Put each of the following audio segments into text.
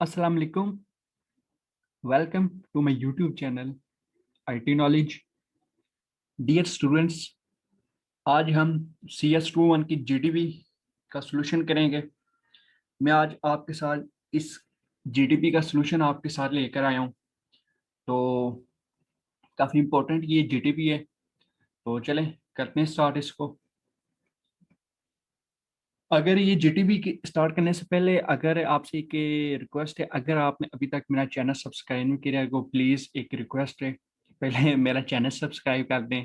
अस्सलाम वालेकुम। Welcome to my YouTube channel IT knowledge. Dear students, आज हम CS21 की जीडीपी का सॉल्यूशन करेंगे। मैं आज आपके साथ इस जीडीपी का सॉल्यूशन आपके साथ लेकर आया हूं। तो काफ़ी इम्पोर्टेंट ये जीडीपी है। तो चलें करते हैं स्टार्ट इसको। अगर ये जीटीबी की स्टार्ट करने से पहले अगर आपसे एक रिक्वेस्ट है, अगर आपने अभी तक मेरा चैनल सब्सक्राइब नहीं किया है तो प्लीज़ एक रिक्वेस्ट है, पहले मेरा चैनल सब्सक्राइब कर दें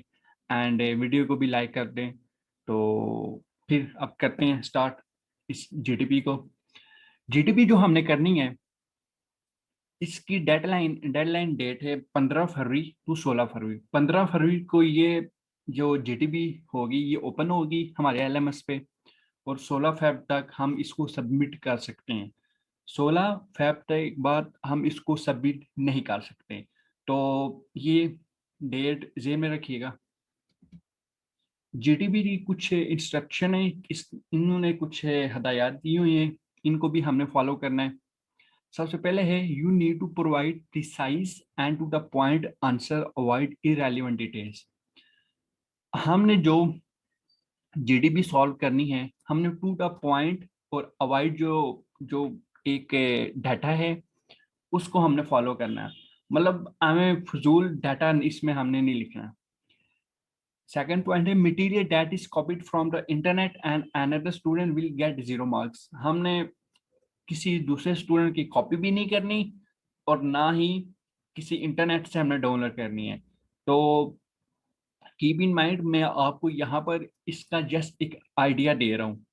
एंड वीडियो को भी लाइक कर दें। तो फिर अब करते हैं स्टार्ट इस जीटीबी को। जीटीबी जो हमने करनी है, इसकी डेडलाइन डेट है 15 फरवरी टू 16 फरवरी। 15 फरवरी को ये जो जीटीबी होगी ये ओपन होगी हमारे एलएमएस पे, और 16 फेब तक हम इसको सबमिट कर सकते हैं। 16 फेब तक बाद हम इसको सबमिट नहीं कर सकते। तो ये डेट जेन में रखिएगा। जीटीबी की कुछ इंस्ट्रक्शन है, इन्होंने कुछ हदायत दी हुई हैं, इनको भी हमने फॉलो करना है। सबसे पहले है you need to provide precise and to the point answer, avoid irrelevant details. हमने जो जीडीपी सॉल्व करनी है, हमने टू द पॉइंट और अवॉइड जो जो एक डाटा है उसको हमने फॉलो करना है। मतलब हमें फजूल डाटा इसमें हमने नहीं लिखना है। सेकंड पॉइंट है material that is copied from the internet and another student will get 0 marks. हमने किसी दूसरे स्टूडेंट की कॉपी भी नहीं करनी और ना ही किसी इंटरनेट से हमने डाउनलोड करनी है। तो कीप इन माइंड, मैं आपको यहाँ पर इसका जस्ट एक आइडिया दे रहा हूँ।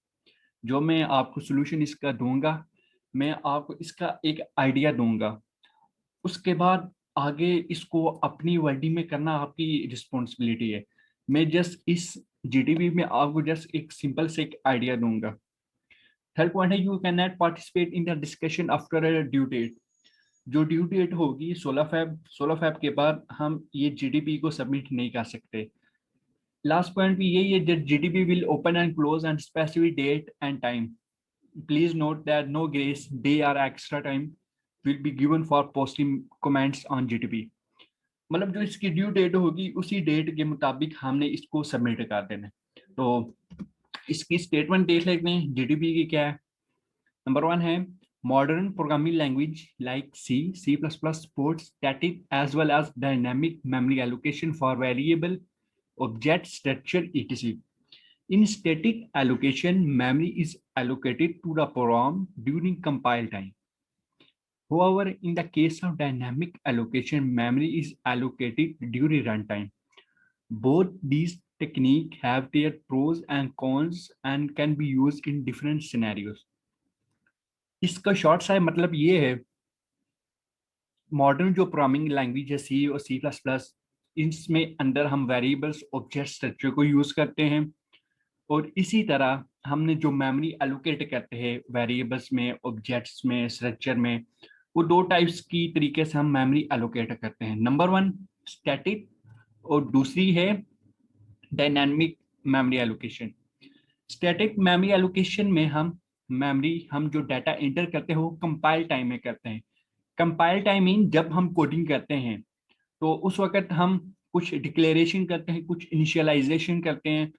जो मैं आपको सोल्यूशन इसका दूंगा, मैं आपको इसका एक आइडिया दूंगा। उसके बाद आगे इसको अपनी वर्डिंग में करना आपकी रिस्पॉन्सिबिलिटी है। मैं जस्ट इस जीडीपी में आपको जस्ट एक सिंपल से एक आइडिया दूंगा। थर्ड पॉइंट है you can not participate in the discussion after due date. जो ड्यू डेट होगी 16 फेब के बाद हम ये जीडीपी को सबमिट नहीं कर सकते। लास्ट पॉइंट भी यही है that GDP will open and close and specific date and time. Please note that no grace day or extra time will be given for posting comments on GTP। मतलब जो इसकी due date होगी उसी date के मुताबिक हमने इसको submit कर देना है। तो इसकी स्टेटमेंट देख लेते हैं जीटीपी की क्या है। नंबर वन है modern programming language like C++ supports static as well as dynamic memory allocation for variable, object, structure, etc. In static allocation, memory is allocated to the program during compile time. However, in the case of dynamic allocation, memory is allocated during runtime. Both these techniques have their pros and cons and can be used in different scenarios. इसका short सा मतलब ये है, modern जो programming language है C और C++, इसमें अंदर हम वेरिएबल्स, ऑब्जेक्ट, स्ट्रक्चर को यूज करते हैं। और इसी तरह हमने जो मेमोरी एलोकेट करते हैं वेरिएबल्स में, ऑब्जेक्ट्स में, स्ट्रक्चर में, वो दो टाइप्स की तरीके से हम मेमोरी एलोकेट करते हैं। नंबर वन स्टैटिक और दूसरी है dynamic memory allocation. Static memory allocation में हम जो डाटा एंटर करते हैं वो कंपाइल टाइम में करते हैं। कंपाइल टाइम मीन जब हम कोडिंग करते हैं तो उस वक्त हम कुछ डिक्लेरेशन करते हैं, कुछ इनिशियलाइजेशन करते हैं।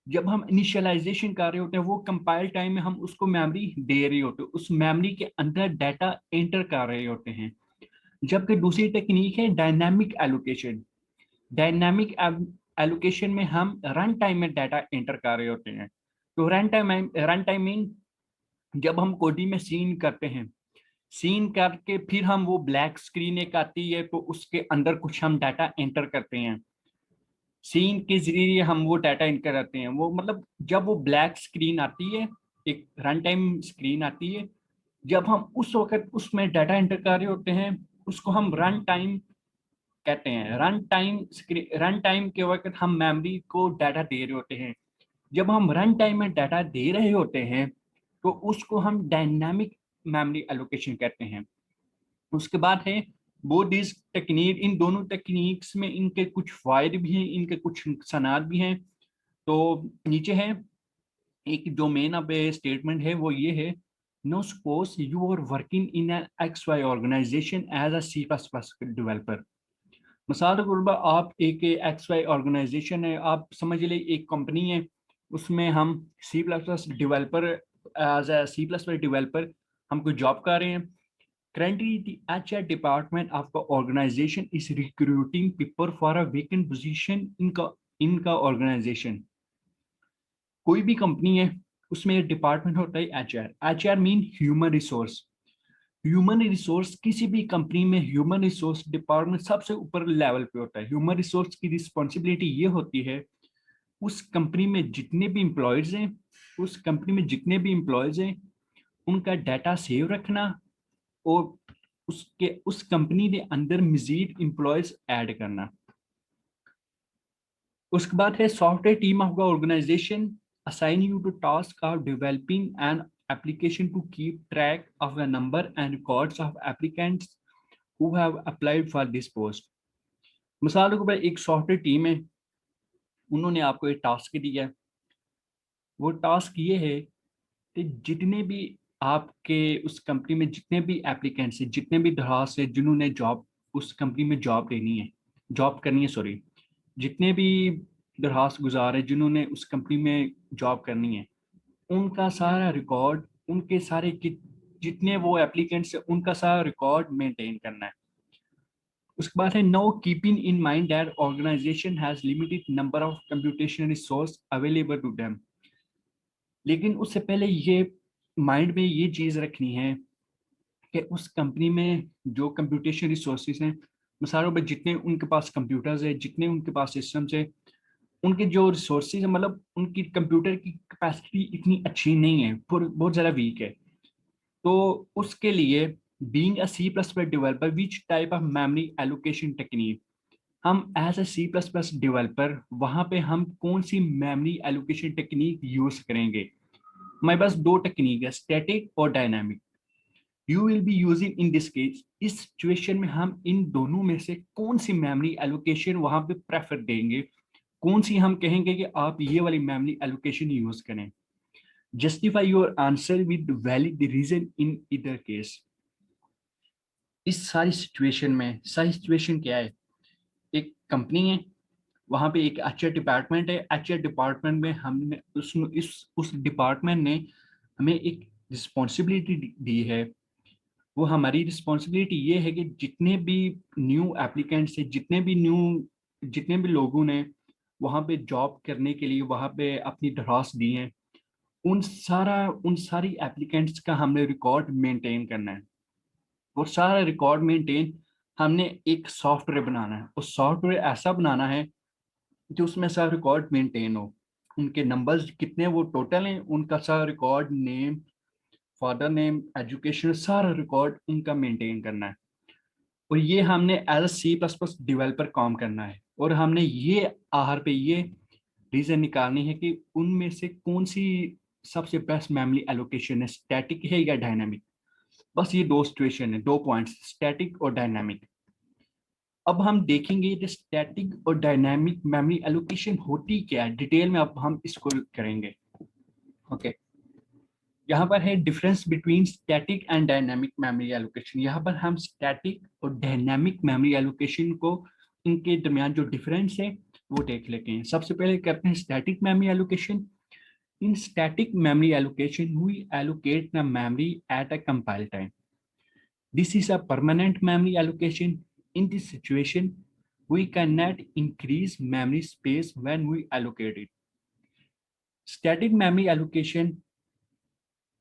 जब हम इनिशियलाइजेशन कर रहे होते हैं वो कंपाइल टाइम में हम उसको मेमोरी दे रहे होते हैं, उस मेमोरी के अंदर डाटा एंटर कर रहे होते हैं। जबकि दूसरी टेक्निक है डायनामिक एलोकेशन। डायनामिक एलोकेशन में हम रन टाइम में डाटा एंटर कर रहे होते हैं। तो रन टाइम मीन जब हम कोडिंग में सीन करते हैं, सीन करके फिर हम वो ब्लैक स्क्रीन एक आती है तो उसके अंदर कुछ हम डाटा एंटर करते हैं। सीन के जरिए हम वो डाटा एंटर करते हैं। वो मतलब जब वो ब्लैक स्क्रीन आती है, एक रन टाइम स्क्रीन आती है, जब हम उस वक्त उसमें डाटा एंटर कर रहे होते हैं उसको हम रन टाइम कहते हैं। रन टाइम के वक्त हम मेमोरी को डाटा दे रहे होते हैं। जब हम रन टाइम में डाटा दे रहे होते हैं तो उसको हम डायनामिक मेमोरी एलोकेशन कहते हैं। उसके बाद है बोथ दिस टेक्निक, इन दोनों टेक्निक्स में इनके कुछ फायदे भी हैं, इनके कुछ नुकसानात भी हैं। तो नीचे है एक जो मेन अब स्टेटमेंट है वो ये है Now suppose you are working in an XY organization as a C++ developer. मिसाल के तौर पर आप एक XY ऑर्गेनाइजेशन है, आप समझ ले एक कंपनी है, उसमें हम C++ developer as a C++ developer हम कोई जॉब कर रहे हैं. Currently, the HR department of the organization is recruiting people for a vacant position in का organization. कोई भी कंपनी है उसमें एक डिपार्टमेंट होता है HR mean human resource. Human resource किसी भी कंपनी में ह्यूमन रिसोर्स डिपार्टमेंट सबसे ऊपर लेवल पे होता है. ह्यूमन रिसोर्स की रिस्पॉन्सिबिलिटी ये होती है उस कंपनी में जितने भी एम्प्लॉयज हैं उनका डाटा सेव रखना और उस कंपनी के अंदर मजीद एम्प्लॉयज ऐड करना. उसके बाद है software team of the organisation assign you to task of developing an application to keep track of the number and records of applicants who have applied for this post. मिसाल के ऊपर एक software team है, उन्होंने आपको एक task दिया है. वो टास्क ये है कि जितने भी आपके उस कंपनी में जितने भी एप्लीकेंट्स हैं, जितने भी दरखास्त है जिन्होंने जॉब उस कंपनी में जॉब करनी है सॉरी, जितने भी दरखास्त गुजार है जिन्होंने उस कंपनी में जॉब करनी है, उनका सारा रिकॉर्ड, उनके सारे जितने वो एप्लीकेंट्स हैं उनका सारा रिकॉर्ड मेंटेन करना है. उसके बाद है no keeping in mind that organisation has limited number of computational resource available to them. लेकिन उससे पहले ये माइंड में ये चीज रखनी है कि उस कंपनी में जो कंप्यूटेशन रिसोर्सेज हैं, मिसालों पर जितने उनके पास कंप्यूटर्स है, जितने उनके पास सिस्टम्स है, उनके जो रिसोर्सेज है, मतलब उनकी कंप्यूटर की कैपेसिटी इतनी अच्छी नहीं है, बहुत ज़्यादा वीक है. तो उसके लिए being a C++ developer which type of memory allocation technique, हम एज अ C++ डेवलपर वहाँ पे हम कौन सी मेमोरी एलोकेशन टेक्निक यूज करेंगे. हमारे पास दो टेक्निक है, स्टैटिक और dynamic. You will be using in this case, इस सिचुएशन में हम इन दोनों में से कौन सी मेमोरी एलोकेशन वहाँ पे प्रेफर देंगे, कौन सी हम कहेंगे कि आप ये वाली मेमोरी एलोकेशन यूज करें. Justify your answer with valid reason in either case. इस सारी सिचुएशन में सही सिचुएशन क्या है, एक कंपनी है, वहां पे एक एचआर डिपार्टमेंट है, एचआर डिपार्टमेंट में हमने उस डिपार्टमेंट ने हमें एक रिस्पॉन्सिबिलिटी दी है. वो हमारी रिस्पॉन्सिबिलिटी ये है कि जितने भी न्यू एप्लीकेंट्स है, जितने भी लोगों ने वहाँ पे जॉब करने के लिए वहाँ पे अपनी दरखास्त दी है, उन सारी एप्लीकेंट्स का हमने रिकॉर्ड मेंटेन करना है. और सारा रिकॉर्ड मेंटेन हमने एक सॉफ्टवेयर बनाना है. और सॉफ्टवेयर ऐसा बनाना है जो उसमें सारा रिकॉर्ड मेंटेन हो. उनके नंबर्स कितने वो टोटल हैं, उनका सारा record, name, father name, education, सारा रिकॉर्ड उनका मेंटेन करना है. और ये हमने एज C++ डेवलपर काम करना है. और हमने ये आहार पे ये रीजन निकालनी है कि उनमें से कौन सी सबसे बेस्ट मेमोरी एलोकेशन है, स्टैटिक है या डायनामिक. बस ये दो सिचुएशन है, दो पॉइंट्स, स्टैटिक और डायनामिक. अब हम देखेंगे कि स्टैटिक और डायनामिक मेमोरी एलोकेशन होती क्या है डिटेल में. अब हम इसको करेंगे. ओके, यहाँ पर है difference between static and dynamic memory allocation. यहाँ पर हम स्टैटिक और डायनामिक मेमोरी एलोकेशन को, इनके दरमियान जो डिफरेंस है वो देख लेते हैं. सबसे पहले करते हैं static memory allocation. In static memory allocation, we allocate the memory at a compile time. This is a permanent memory allocation. In this situation, we cannot increase memory space when we allocate it. Static memory allocation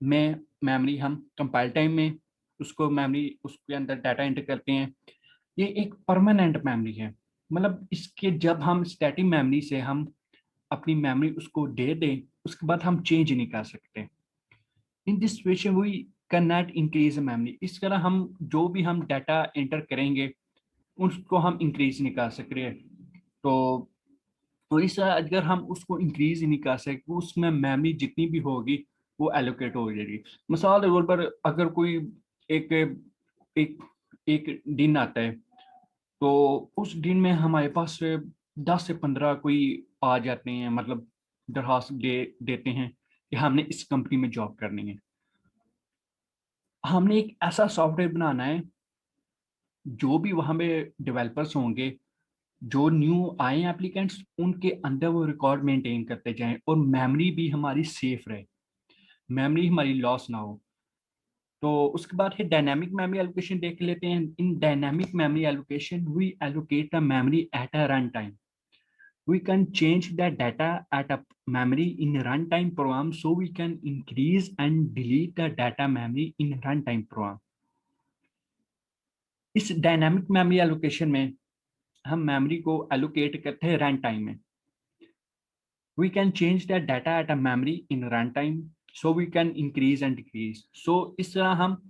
में memory हम compile time में उसके अंदर data enter करते हैं. ये एक permanent memory है, मतलब इसके जब हम स्टैटिक मेमोरी से हम अपनी मेमोरी उसको दे दें, उसके बाद हम चेंज नहीं कर सकते. In this situation we can not increase memory. इस तरह हम जो भी हम डाटा एंटर करेंगे उसको हम इंक्रीज नहीं कर सकते. तो इस तरह अगर हम उसको इंक्रीज नहीं कर सकते, उसमें मेमोरी जितनी भी होगी वो एलोकेट हो जाएगी. मिसाल के तौर पर अगर कोई एक एक एक दिन आता है, तो उस दिन में हमारे पास 10 से 15 कोई आ जाते हैं, मतलब दरखास्त देते हैं कि हमने इस कंपनी में जॉब करनी है. हमने एक ऐसा सॉफ्टवेयर बनाना है, जो भी वहां पे डेवलपर्स होंगे, जो न्यू आए एप्लीकेंट्स, उनके अंदर वो रिकॉर्ड मेंटेन करते जाएं और मेमोरी भी हमारी सेफ रहे, मेमोरी हमारी लॉस ना हो। तो उसके बाद है डायनामिक मेमोरी एलोकेशन देख लेते हैं। In dynamic memory allocation we allocate the memory at a run time. We can change the data at a memory in runtime program, so we can increase and delete the data memory in runtime program. इस dynamic memory allocation में हम memory को allocate करते हैं run time में। We can change the data at a memory in runtime, so we can increase and decrease. So इस तरह हम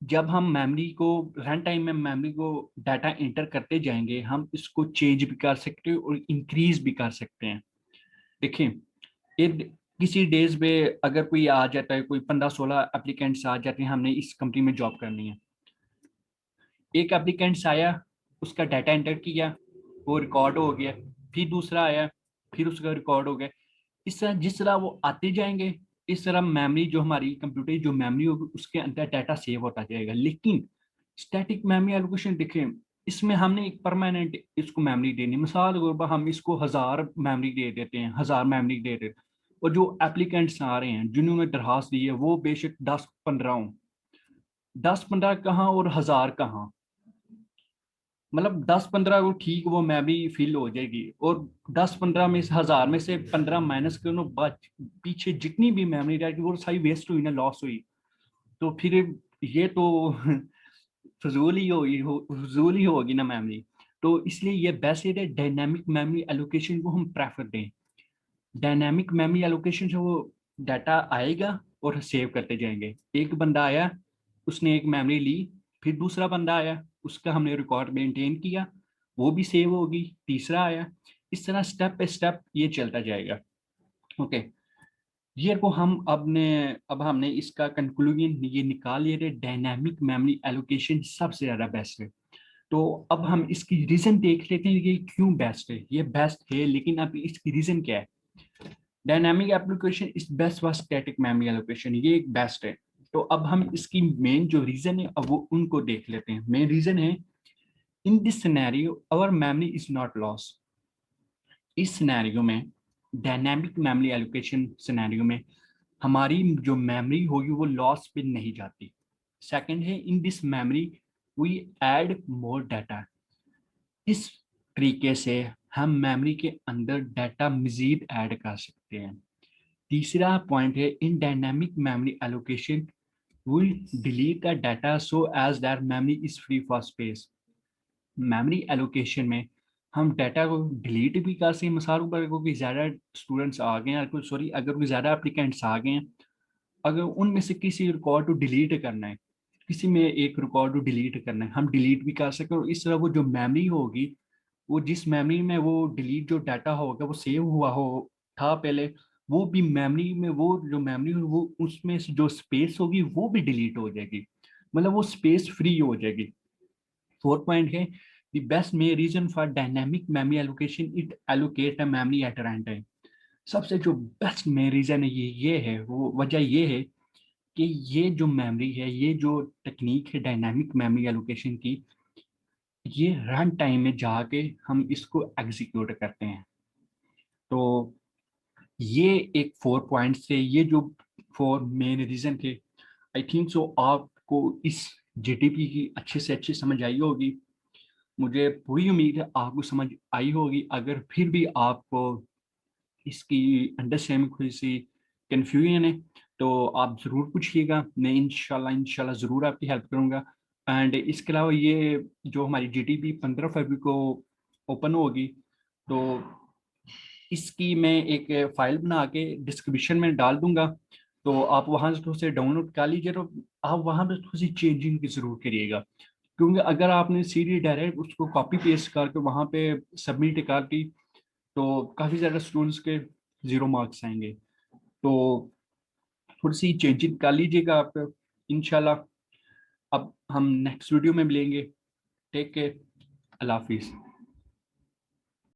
जब हम मेमोरी को रन टाइम में मेमोरी को डाटा इंटर करते जाएंगे, हम इसको चेंज भी कर सकते हैं और इंक्रीज भी कर सकते हैं। देखिए, एक किसी डेज पे अगर कोई आ जाता है, कोई 15-16 एप्लीकेंट्स आ जाते हैं, हमने इस कंपनी में जॉब करनी है। एक एप्लीकेंट्स आया, उसका डाटा एंटर किया, वो रिकॉर्ड हो गया, फिर दूसरा आया, फिर उसका रिकॉर्ड हो गया। इस तरह जिस तरह वो आते जाएंगे, इस तरह मेमोरी जो हमारी कंप्यूटर की जो मेमोरी होगी, उसके अंदर डाटा सेव होता जाएगा। लेकिन स्टैटिक मेमोरी एलोकेशन देखें, इसमें हमने एक परमानेंट इसको मेमोरी देनी। मिसाल के तौर पर हम इसको 1000 मेमोरी दे देते हैं, 1000 मेमोरी दे देते हैं, और जो एप्लीकेंट्स आ रहे हैं जिन्होंने दरखास्त दी है, वो बेशक 10-15 हों, 10-15 कहाँ और 1000 कहाँ। मतलब 10-15 को ठीक वो मेमोरी फिल हो जाएगी, और 10-15 में से 1000 में से 15 माइनस करो, पीछे जितनी भी मेमोरी रहेगी वो सारी वेस्ट हुई ना, लॉस हुई। तो फिर ये तो फजूल ही होगी ना मेमोरी। तो इसलिए ये बेस्ट है डायनामिक मेमोरी एलोकेशन को हम प्रेफर दें। डायनामिक मेमोरी एलोकेशन से वो डाटा आएगा और सेव करते जाएंगे। एक बंदा आया, उसने एक मेमोरी ली, फिर दूसरा बंदा आया, उसका हमने रिकॉर्ड मेंटेन किया, वो भी सेव होगी, तीसरा आया, इस तरह स्टेप बाय स्टेप ये चलता जाएगा। ओके, ये को हम अब हमने इसका कंक्लूजन ये निकाल लिया, डायनामिक मेमोरी एलोकेशन सबसे ज्यादा बेस्ट है। तो अब हम इसकी रीजन देख लेते हैं, ये क्यों बेस्ट है। ये बेस्ट है, लेकिन अब इसकी रीजन क्या है। Dynamic application is best for static memory allocation, ये एक बेस्ट है। तो अब हम इसकी मेन जो रीजन है, अब वो उनको देख लेते हैं। मेन रीजन है, in this scenario our memory is not loss. इस सिनेरियो में, डायनामिक मेमोरी एलोकेशन सिनेरियो में, हमारी जो मेमोरी होगी वो लॉस पे नहीं जाती। सेकंड है, in this memory we add more data. इस तरीके से हम मेमोरी के अंदर डाटा मजीद ऐड कर सकते हैं। तीसरा पॉइंट है, in dynamic memory allocation we delete the data so as that memory is free for space. Memory allocation में हम डाटा को डिलीट भी कर सकते हैं। मिसाल पर कोई ज़्यादा स्टूडेंट्स आ गए हैं, सॉरी, अगर कोई ज़्यादा एप्लीकेंट्स आ गए हैं, अगर उनमें से किसी रिकॉर्ड को डिलीट करना है, किसी में एक रिकॉर्ड को डिलीट करना है, हम डिलीट भी कर सकते हैं। और इस तरह वो जो मेमोरी होगी, वो जिस मेमोरी में वो डिलीट जो डाटा होगा वो सेव हुआ हो था पहले, वो भी मेमोरी में, वो जो मेमोरी वो उसमें से जो स्पेस होगी वो भी डिलीट हो जाएगी। मतलब वो स्पेस फ्री हो जाएगी। फोर्थ पॉइंट है, the best may reason for dynamic memory allocation, it allocate a memory at run time. सबसे जो बेस्ट में रीजन है, ये है, वो वजह ये है कि ये जो मेमोरी है, ये जो टेक्निक है डायनामिक मेमोरी एलोकेशन की, ये रन टाइम में जाके हम इसको एग्जीक्यूट करते हैं। तो ये एक 4 पॉइंट्स थे, ये जो 4 मेन रीजन थे। आई थिंक सो आपको इस जीडीपी की अच्छे से अच्छी समझ आई होगी। मुझे पूरी उम्मीद है आपको समझ आई होगी। अगर फिर भी आपको इसकी अंडरस्टैंडिंग थोड़ी सी कंफ्यूजन है, तो आप ज़रूर पूछिएगा। मैं इंशाल्लाह ज़रूर आपकी हेल्प करूँगा। एंड इसके अलावा ये जो हमारी जीडीपी 15 फरवरी को ओपन होगी, तो इसकी मैं एक फाइल बना के डिस्क्रिप्शन में डाल दूंगा। तो आप वहाँ से थोड़ा से डाउनलोड कर लीजिए। तो आप वहाँ पे थोड़ी सी चेंजिंग की ज़रूर करिएगा, क्योंकि अगर आपने सीधे डायरेक्ट उसको कॉपी पेस्ट करके वहाँ पे सबमिट कर दी, तो काफ़ी ज़्यादा स्टूडेंट्स के 0 मार्क्स आएंगे। तो थोड़ी सी चेंजिंग कर लीजिएगा आप, इंशाल्लाह। अब हम नेक्स्ट वीडियो में मिलेंगे। टेक केयर, अल्लाह हाफिज़।